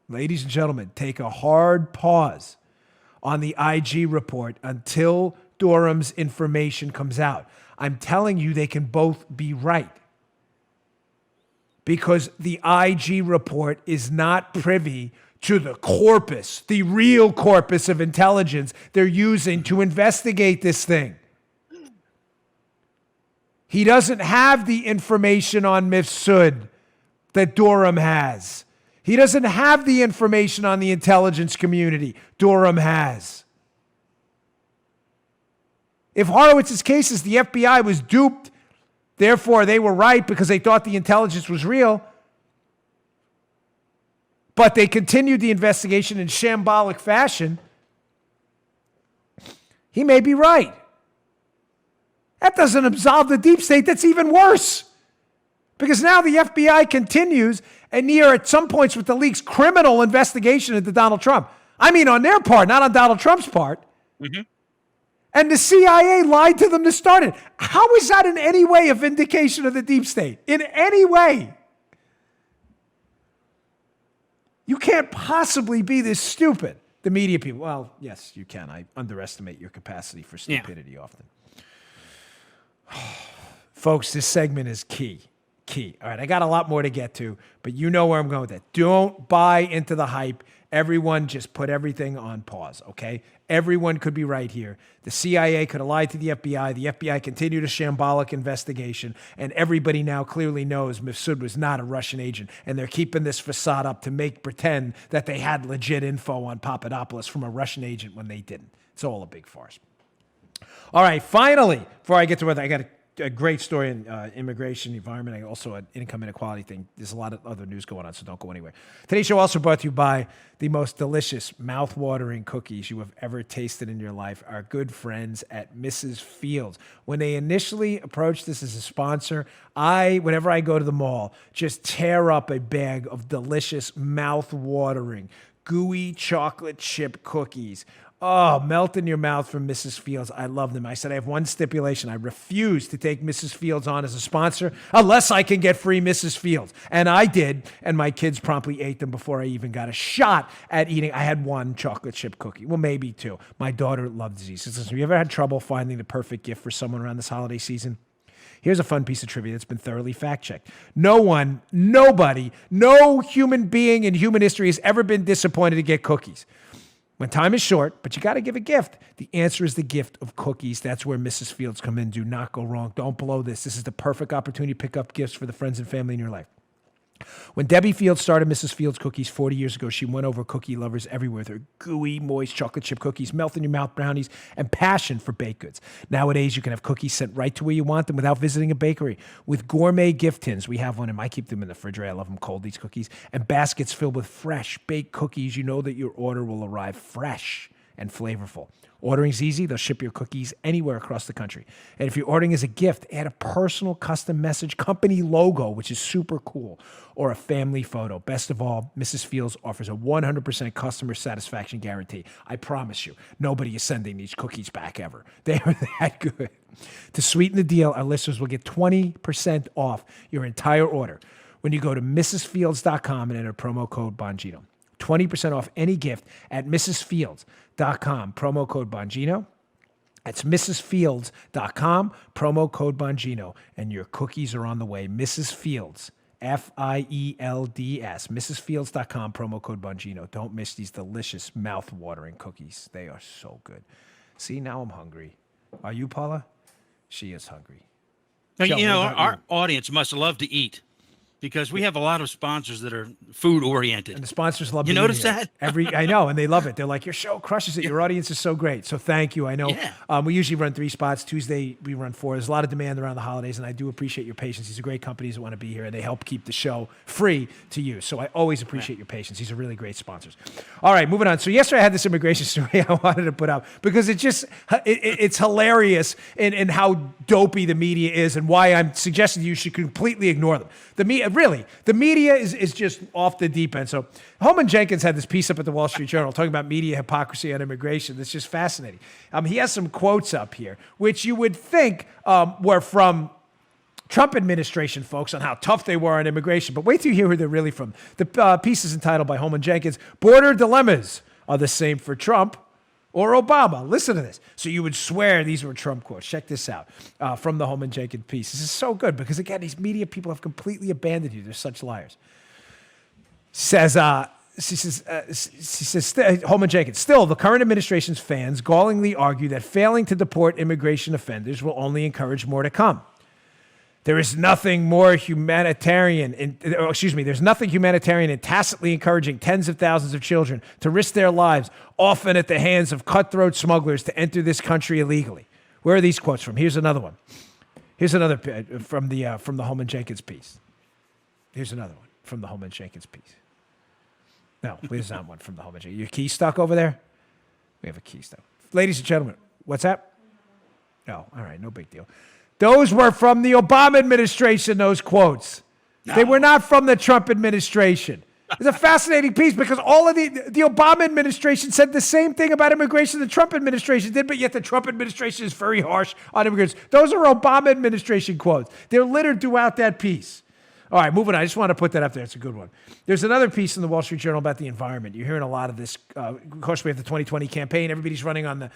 Ladies and gentlemen, take a hard pause on the IG report until Durham's information comes out. I'm telling you, they can both be right. Because the IG report is not privy to the corpus, the real corpus of intelligence they're using to investigate this thing. He doesn't have the information on Mifsud that Durham has. He doesn't have the information on the intelligence community Durham has. If Horowitz's case is the FBI was duped, therefore they were right because they thought the intelligence was real, but they continued the investigation in shambolic fashion, he may be right. That doesn't absolve the deep state. That's even worse. Because now the FBI continues and near at some points with the leaks criminal investigation into Donald Trump. I mean on their part, not on Donald Trump's part. Mm-hmm. And the CIA lied to them to start it. How is that in any way a vindication of the deep state? In any way? You can't possibly be this stupid. The media people, well, yes, you can. I underestimate your capacity for stupidity often. Folks, this segment is key. All right, I got a lot more to get to, but you know where I'm going with that. Don't buy into the hype. Everyone just put everything on pause, okay? Everyone could be right here. The CIA could have lied to the FBI. The FBI continued a shambolic investigation, and everybody now clearly knows Mifsud was not a Russian agent, and they're keeping this facade up to pretend that they had legit info on Papadopoulos from a Russian agent when they didn't. It's all a big farce. All right, finally, before I get to whether I got a great story in immigration, environment, and also an income inequality thing. There's a lot of other news going on, so don't go anywhere. Today's show also brought to you by the most delicious, mouth-watering cookies you have ever tasted in your life, our good friends at Mrs. Fields. When they initially approached this as a sponsor, whenever I go to the mall, just tear up a bag of delicious, mouth-watering, gooey chocolate chip cookies. Oh, melt in your mouth from Mrs. Fields. I love them. I said, I have one stipulation. I refuse to take Mrs. Fields on as a sponsor unless I can get free Mrs. Fields. And I did, and my kids promptly ate them before I even got a shot at eating. I had one chocolate chip cookie. Well, maybe two. My daughter loved these. She says, have you ever had trouble finding the perfect gift for someone around this holiday season? Here's a fun piece of trivia that's been thoroughly fact-checked. Nobody, no human being in human history has ever been disappointed to get cookies. When time is short, but you got to give a gift. The answer is the gift of cookies. That's where Mrs. Fields come in. Do not go wrong. Don't blow this. This is the perfect opportunity to pick up gifts for the friends and family in your life. When Debbie Fields started Mrs. Fields Cookies 40 years ago, she won over cookie lovers everywhere with her gooey, moist chocolate chip cookies, melt-in-your-mouth brownies, and passion for baked goods. Nowadays, you can have cookies sent right to where you want them without visiting a bakery. With gourmet gift tins, we have one, and I keep them in the refrigerator. I love them cold, these cookies, and baskets filled with fresh baked cookies. You know that your order will arrive fresh and flavorful. Ordering's easy. They'll ship your cookies anywhere across the country. And if you're ordering as a gift, add a personal custom message, company logo, which is super cool, or a family photo. Best of all, Mrs. Fields offers a 100% customer satisfaction guarantee. I promise you, nobody is sending these cookies back ever. They are that good. To sweeten the deal, our listeners will get 20% off your entire order when you go to mrsfields.com and enter promo code Bongino. 20% off any gift at mrsfields.com, promo code Bongino. That's mrsfields.com, promo code Bongino, and your cookies are on the way. Mrs. Fields, Fields, mrsfields.com, promo code Bongino. Don't miss these delicious, mouth-watering cookies. They are so good. See, now I'm hungry. Are you, Paula? She is hungry. Now, our audience must love to eat. because we have a lot of sponsors that are food oriented. And the sponsors love You being notice here. that? I know, and they love it. They're like, your show crushes it. Your audience is so great. So thank you. I know we usually run 3 spots. Tuesday, we run 4. There's a lot of demand around the holidays, and I do appreciate your patience. These are great companies that want to be here, and they help keep the show free to you. So I always appreciate your patience. These are really great sponsors. All right, moving on. So yesterday I had this immigration story I wanted to put up because it's hilarious in how dopey the media is and why I'm suggesting you should completely ignore them. The media is just off the deep end. So Holman Jenkins had this piece up at the Wall Street Journal talking about media hypocrisy on immigration. That's just fascinating. He has some quotes up here, which you would think were from Trump administration folks on how tough they were on immigration. But wait till you hear who they're really from. The piece is entitled by Holman Jenkins, Border Dilemmas Are the Same for Trump or Obama. Listen to this. So you would swear these were Trump quotes. Check this out from the Holman Jenkins piece. This is so good because, again, these media people have completely abandoned you. They're such liars. Holman Jenkins, still, the current administration's fans gallingly argue that failing to deport immigration offenders will only encourage more to come. There's nothing humanitarian in tacitly encouraging tens of thousands of children to risk their lives, often at the hands of cutthroat smugglers, to enter this country illegally. Where are these quotes from? Here's another one. Here's another from the Holman Jenkins piece. Here's another one from the Holman Jenkins piece. No, there's not one from the Holman Jenkins. Your key stuck over there? We have a key stuck. Ladies and gentlemen, what's that? No, all right, no big deal. Those were from the Obama administration, those quotes. No. They were not from the Trump administration. It's a fascinating piece because all of the Obama administration said the same thing about immigration the Trump administration did, but yet the Trump administration is very harsh on immigrants. Those are Obama administration quotes. They're littered throughout that piece. All right, moving on. I just want to put that up there. It's a good one. There's another piece in the Wall Street Journal about the environment. You're hearing a lot of this. Of course, we have the 2020 campaign. Everybody's running on the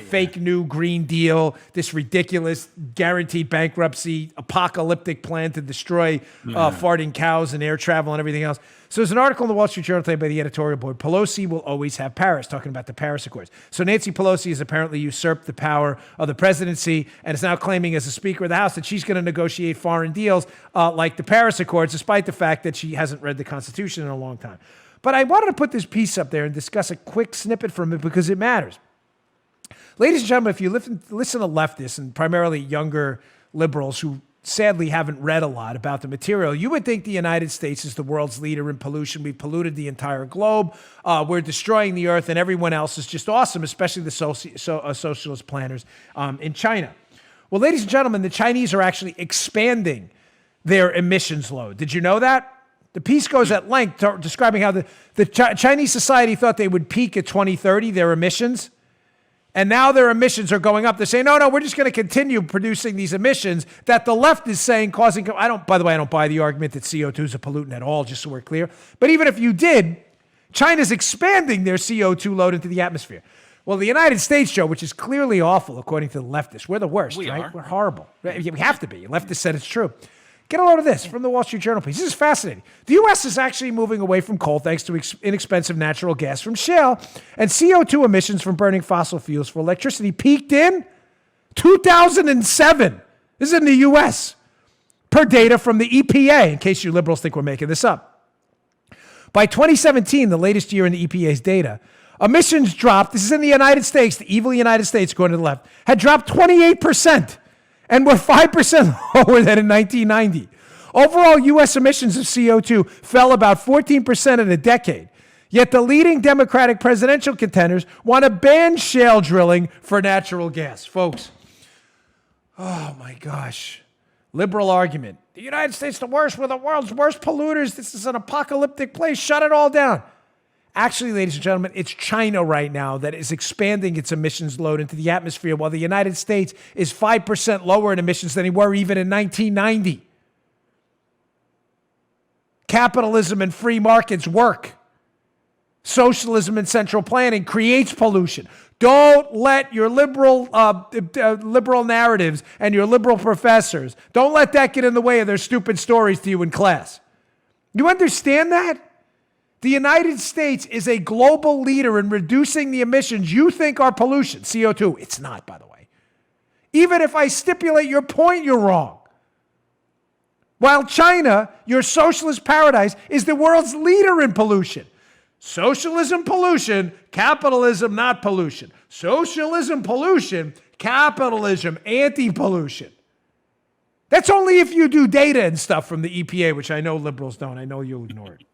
fake new Green Deal, this ridiculous guaranteed bankruptcy, apocalyptic plan to destroy farting cows and air travel and everything else. So there's an article in the Wall Street Journal today by the editorial board. Pelosi will always have Paris, talking about the Paris Accords. So Nancy Pelosi has apparently usurped the power of the presidency and is now claiming as a Speaker of the House that she's going to negotiate foreign deals like the Paris Accords, despite the fact that she hasn't read the Constitution in a long time. But I wanted to put this piece up there and discuss a quick snippet from it because it matters. Ladies and gentlemen, if you listen to leftists and primarily younger liberals who sadly haven't read a lot about the material, you would think the United States is the world's leader in pollution. We've polluted the entire globe. We're destroying the earth, and everyone else is just awesome, especially the socialist planners in China. Well, ladies and gentlemen, the Chinese are actually expanding their emissions load. Did you know that? The piece goes at length describing how the Chinese society thought they would peak at 2030, their emissions. And now their emissions are going up. They're saying, no, we're just going to continue producing these emissions that the left is saying causing. By the way, I don't buy the argument that CO2 is a pollutant at all, just so we're clear. But even if you did, China's expanding their CO2 load into the atmosphere. Well, the United States, Joe, which is clearly awful, according to the leftists, we're the worst, right? We're horrible. We have to be. Leftists said it's true. Get a load of this from the Wall Street Journal piece. This is fascinating. The U.S. is actually moving away from coal thanks to inexpensive natural gas from shale, and CO2 emissions from burning fossil fuels for electricity peaked in 2007. This is in the U.S. per data from the EPA, in case you liberals think we're making this up. By 2017, the latest year in the EPA's data, emissions dropped, this is in the United States, the evil United States, according to the left, had dropped 28%. And we're 5% lower than in 1990. Overall, U.S. emissions of CO2 fell about 14% in a decade. Yet the leading Democratic presidential contenders want to ban shale drilling for natural gas. Folks, oh my gosh. Liberal argument. The United States the worst. We're the world's worst polluters. This is an apocalyptic place. Shut it all down. Actually, ladies and gentlemen, it's China right now that is expanding its emissions load into the atmosphere, while the United States is 5% lower in emissions than they were even in 1990. Capitalism and free markets work. Socialism and central planning creates pollution. Don't let your liberal narratives and your liberal professors, don't let that get in the way of their stupid stories to you in class. You understand that? The United States is a global leader in reducing the emissions you think are pollution, CO2. It's not, by the way. Even if I stipulate your point, you're wrong. While China, your socialist paradise, is the world's leader in pollution. Socialism, pollution, capitalism, not pollution. Socialism, pollution, capitalism, anti-pollution. That's only if you do data and stuff from the EPA, which I know liberals don't. I know you'll ignore it.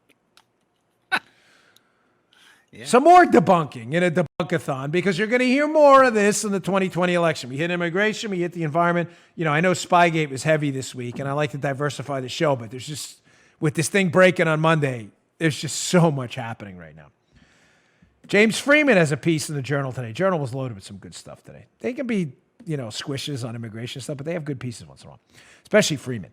Yeah. Some more debunking in a debunkathon, because you're going to hear more of this in the 2020 election. We hit immigration, we hit the environment. You know, I know Spygate was heavy this week, and I like to diversify the show, but there's just, with this thing breaking on Monday, there's just so much happening right now. James Freeman has a piece in the Journal today. Journal was loaded with some good stuff today. They can be, you know, squishes on immigration stuff, but they have good pieces once in a while, especially Freeman.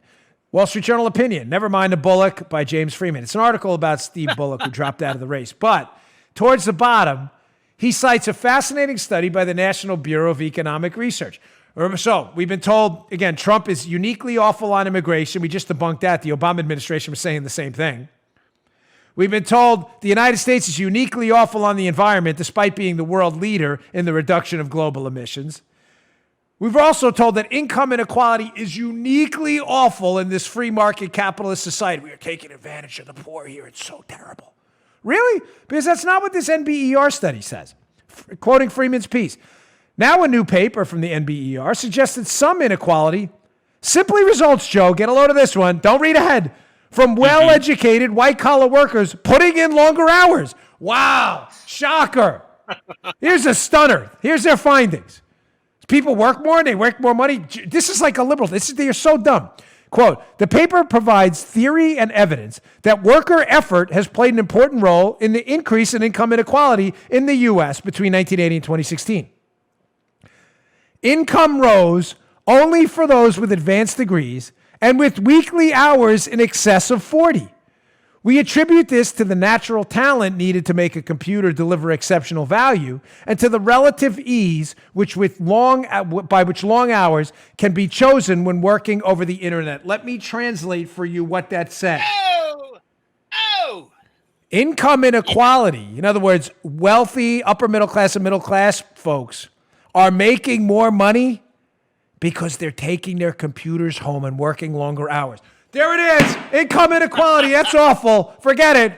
Wall Street Journal opinion, Never Mind a Bullock by James Freeman. It's an article about Steve Bullock who dropped out of the race, but towards the bottom, he cites a fascinating study by the National Bureau of Economic Research. So we've been told, again, Trump is uniquely awful on immigration. We just debunked that. The Obama administration was saying the same thing. We've been told the United States is uniquely awful on the environment, despite being the world leader in the reduction of global emissions. We've also told that income inequality is uniquely awful in this free market capitalist society. We are taking advantage of the poor here. It's so terrible. Really? Because that's not what this NBER study says. Quoting Freeman's piece. Now a new paper from the NBER suggests that some inequality simply results, Joe, get a load of this one, don't read ahead, from well-educated white-collar workers putting in longer hours. Wow, shocker. Here's a stunner. Here's their findings. People work more and they work more money. This is like a liberal. They're so dumb. Quote, the paper provides theory and evidence that worker effort has played an important role in the increase in income inequality in the U.S. between 1980 and 2016. Income rose only for those with advanced degrees and with weekly hours in excess of 40. We attribute this to the natural talent needed to make a computer deliver exceptional value and to the relative ease by which long hours can be chosen when working over the internet. Let me translate for you what that said. Oh! Income inequality, in other words, wealthy, upper middle class and middle class folks are making more money because they're taking their computers home and working longer hours. There it is. Income inequality. That's awful. Forget it.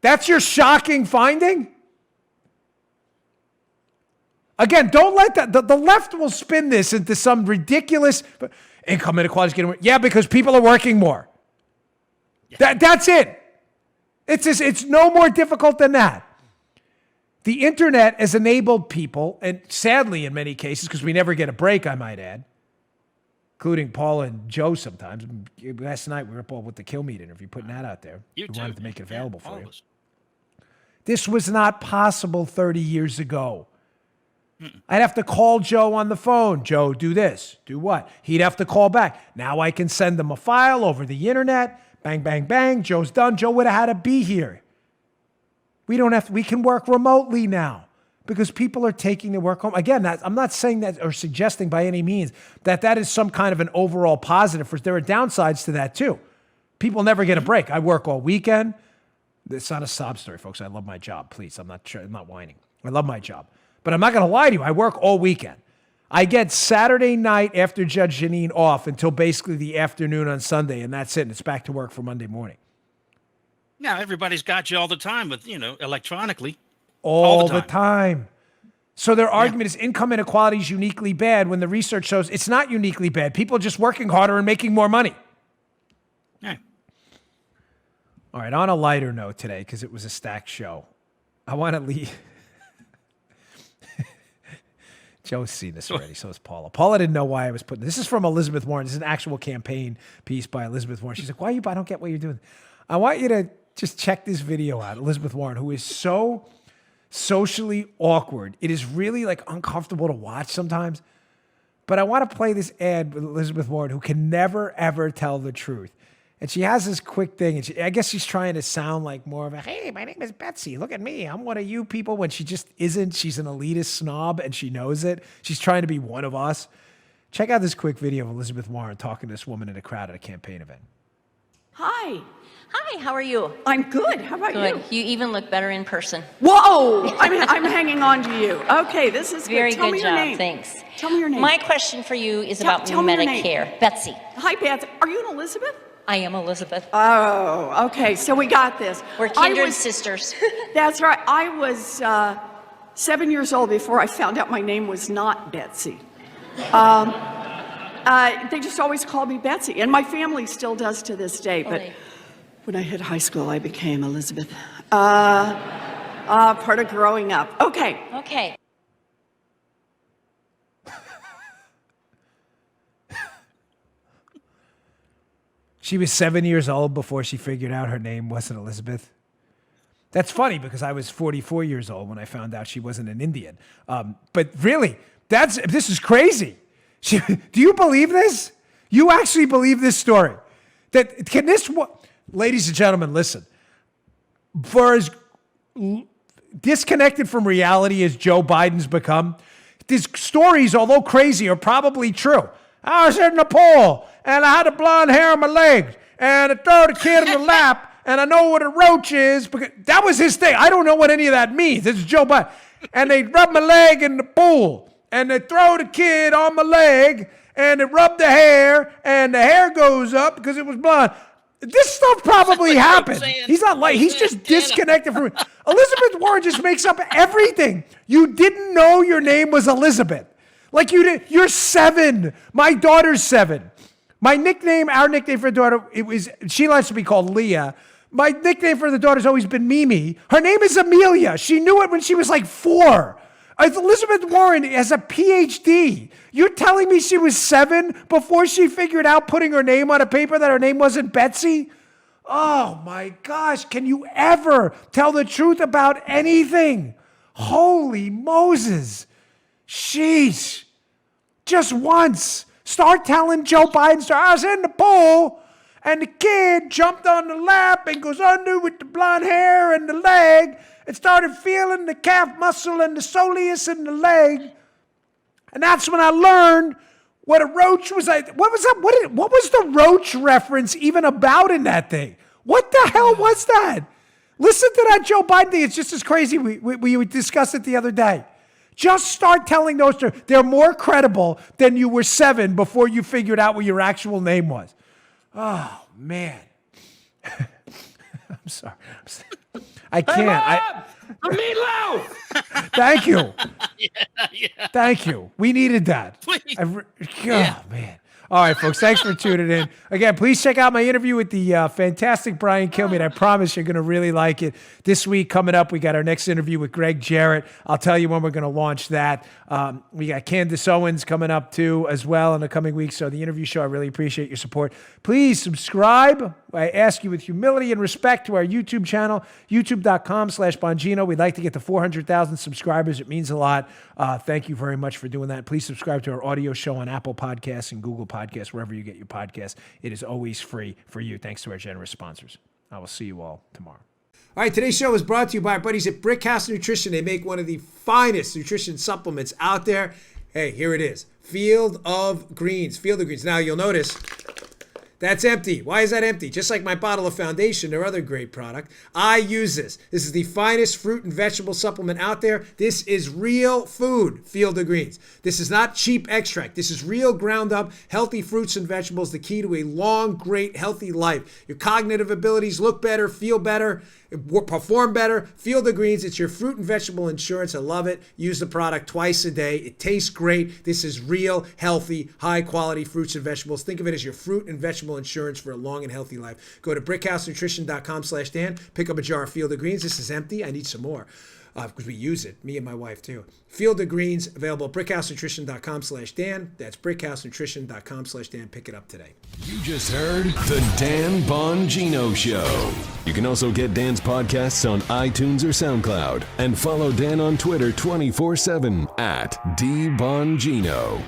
That's your shocking finding? Again, don't let that. The left will spin this into some ridiculous income inequality is getting worse. Yeah, because people are working more. Yeah. That's it. It's no more difficult than that. The internet has enabled people, and sadly in many cases, because we never get a break, I might add, including Paul and Joe sometimes. Last night we were up all with the Kill Meat interview, putting that out there. We wanted to make it available for you. This was not possible 30 years ago. I'd have to call Joe on the phone. Joe, do this. Do what? He'd have to call back. Now I can send him a file over the internet. Bang, bang, bang. Joe's done. Joe would have had to be here. We can work remotely now because people are taking their work home. Again, I'm not saying that or suggesting by any means that is some kind of an overall positive. There are downsides to that too. People never get a break. I work all weekend. It's not a sob story, folks. I love my job. Please, I'm not whining. I love my job. But I'm not going to lie to you. I work all weekend. I get Saturday night after Judge Jeanine off until basically the afternoon on Sunday, and that's it. And it's back to work for Monday morning. Now, everybody's got you all the time with, electronically. All the time. So their argument is income inequality is uniquely bad when the research shows it's not uniquely bad. People are just working harder and making more money. Yeah. All right, on a lighter note today, because it was a stacked show, I want to leave. Joe's seen this already, so has Paula. Paula didn't know why I was putting this. This is from Elizabeth Warren. This is an actual campaign piece by Elizabeth Warren. She's like, I don't get what you're doing. I want you to just check this video out. Elizabeth Warren, who is so socially awkward. It is really uncomfortable to watch sometimes. But I want to play this ad with Elizabeth Warren, who can never, ever tell the truth. And she has this quick thing. And I guess she's trying to sound like more of a, hey, my name is Betsy. Look at me. I'm one of you people. When she just isn't. She's an elitist snob and she knows it. She's trying to be one of us. Check out this quick video of Elizabeth Warren talking to this woman in a crowd at a campaign event. Hi. Hi, how are you? I'm good. How about Good. you? You even look better in person. Whoa! I'm hanging on to you. Okay, this is Very good. Tell good me job. your name. Thanks. Tell me your name. My question for you is Tell- about tell me your name. Medicare. Betsy. Hi, Beth. Are you an Elizabeth? I am Elizabeth. Oh, okay. So we got this. We're I kindred was- sisters. That's right. I was 7 years old before I found out my name was not Betsy. They just always called me Betsy, and my family still does to this day. But Okay. when I hit high school, I became Elizabeth. Part of growing up. Okay. Okay. She was 7 years old before she figured out her name wasn't Elizabeth. That's funny because I was 44 years old when I found out she wasn't an Indian. But really, this is crazy. Do you believe this? You actually believe this story? Ladies and gentlemen, listen. For as disconnected from reality as Joe Biden's become, these stories, although crazy, are probably true. I was in the pool, and I had the blonde hair on my legs, and I throw the kid in the lap, and I know what a roach is, because that was his thing. I don't know what any of that means. This is Joe Biden. And they rub my leg in the pool, and they throw the kid on my leg, and they rub the hair, and the hair goes up because it was blonde. This stuff probably happened. He's just disconnected from it. Elizabeth Warren just makes up everything. You didn't know your name was Elizabeth. Like you did. You're 7. My daughter's 7. Our nickname for the daughter, she likes to be called Leah. My nickname for the daughter's always been Mimi. Her name is Amelia. She knew it when she was like 4. Elizabeth Warren has a PhD. You're telling me she was 7 before she figured out putting her name on a paper that her name wasn't Betsy? Oh my gosh, can you ever tell the truth about anything? Holy Moses. Sheesh. Just once. Start telling Joe Biden, I was in the pool, and the kid jumped on the lap and goes under with the blonde hair and the leg, and started feeling the calf muscle and the soleus in the leg. And that's when I learned what a roach was. What was that? What was the roach reference even about in that thing? What the hell was that? Listen to that Joe Biden thing. It's just as crazy. We discussed it the other day. Just start telling those stories. They're more credible than you were 7 before you figured out what your actual name was. Oh, man. I'm sorry. I can't. Meatloaf! Thank you. Yeah. Thank you. We needed that. Please. Man. All right, folks. Thanks for tuning in. Again, please check out my interview with the fantastic Brian Kilmeade. I promise you're going to really like it. This week coming up, we got our next interview with Greg Jarrett. I'll tell you when we're going to launch that. We got Candace Owens coming up too as well in the coming weeks. So the interview show, I really appreciate your support. Please subscribe. I ask you with humility and respect to our YouTube channel, youtube.com/Bongino. We'd like to get to 400,000 subscribers. It means a lot. Thank you very much for doing that. Please subscribe to our audio show on Apple Podcasts and Google Podcasts, wherever you get your podcasts. It is always free for you, thanks to our generous sponsors. I will see you all tomorrow. All right, today's show is brought to you by our buddies at Brickhouse Nutrition. They make one of the finest nutrition supplements out there. Hey, here it is. Field of Greens. Field of Greens. Now, you'll notice that's empty. Why is that empty? Just like my bottle of Foundation, their other great product. I use this. This is the finest fruit and vegetable supplement out there. This is real food, Field of Greens. This is not cheap extract. This is real ground up, healthy fruits and vegetables, the key to a long, great, healthy life. Your cognitive abilities look better, feel better, perform better. Field of Greens, it's your fruit and vegetable insurance. I love it. Use the product twice a day. It tastes great. This is real, healthy, high quality fruits and vegetables. Think of it as your fruit and vegetable insurance for a long and healthy life. Go to brickhousenutrition.com/Dan. Pick up a jar of Field of Greens. This is empty. I need some more because we use it, me and my wife too. Field of Greens, available at brickhousenutrition.com/Dan. That's brickhousenutrition.com/Dan. Pick it up today. You just heard The Dan Bongino Show. You can also get Dan's podcasts on iTunes or SoundCloud. And follow Dan on Twitter 24/7 @DBongino.